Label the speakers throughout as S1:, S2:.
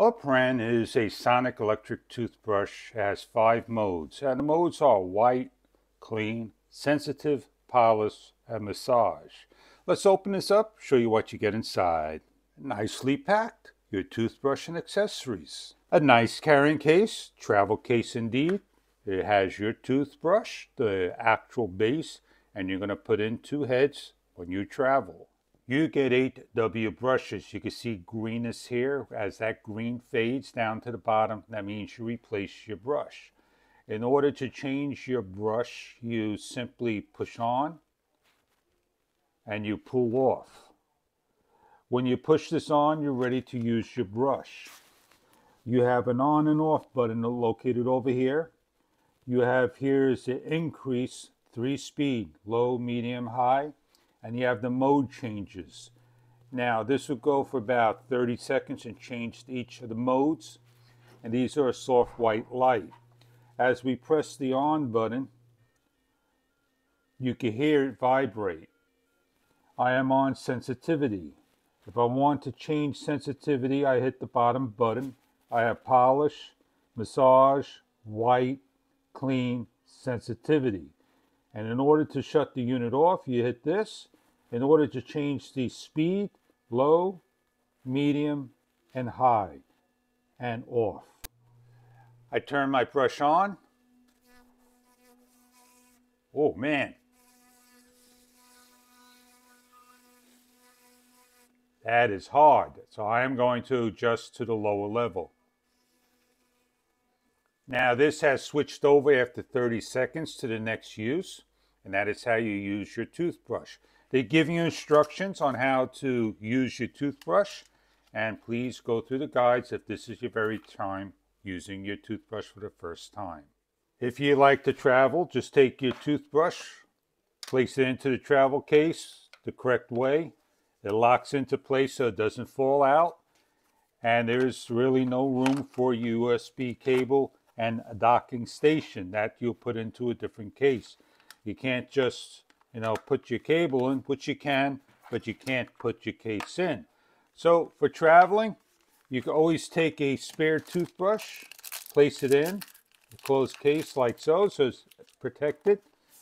S1: Operan is a sonic electric toothbrush. It has 5 modes, and the modes are white, clean, sensitive, polish, and massage. Let's open this up, show you what you get inside. Nicely packed, your toothbrush and accessories. A nice carrying case, travel case indeed. It has your toothbrush, the actual base, and you're going to put in 2 heads when you travel. You get 8 W brushes. You can see greenness here. As that green fades down to the bottom, that means you replace your brush. In order to change your brush, you simply push on and you pull off. When you push this on, you're ready to use your brush. You have an on and off button located over here. You have here is the increase, 3-speed, low, medium, high. And you have the mode changes. Now this will go for about 30 seconds and change each of the modes. And these are a soft white light. As we press the on button, you can hear it vibrate. I am on sensitivity. If I want to change sensitivity, I hit the bottom button. I have polish, massage, white, clean, sensitivity. And in order to shut the unit off, you hit this. In order to change the speed, low, medium, and high, and off. I turn my brush on. Oh man. That is hard. So I am going to adjust to the lower level. Now this has switched over after 30 seconds to the next use, and that is how you use your toothbrush. They give you instructions on how to use your toothbrush, and please go through the guides if this is your very time using your toothbrush for the first time. If you like to travel, just take your toothbrush, place it into the travel case the correct way. It locks into place so it doesn't fall out, and there's really no room for USB cable and a docking station that you'll put into a different case. You can't just put your cable in, which you can, but you can't put your case in. So for traveling, you can always take a spare toothbrush, place it in a closed case like so it's protected,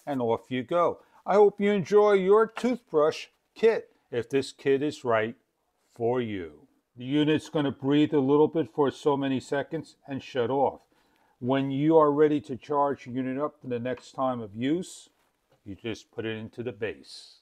S1: and off you go. I hope you enjoy your toothbrush kit if this kit is right for you. The unit's going to breathe a little bit for so many seconds and shut off. When you are ready to charge your unit up for the next time of use, you just put it into the base.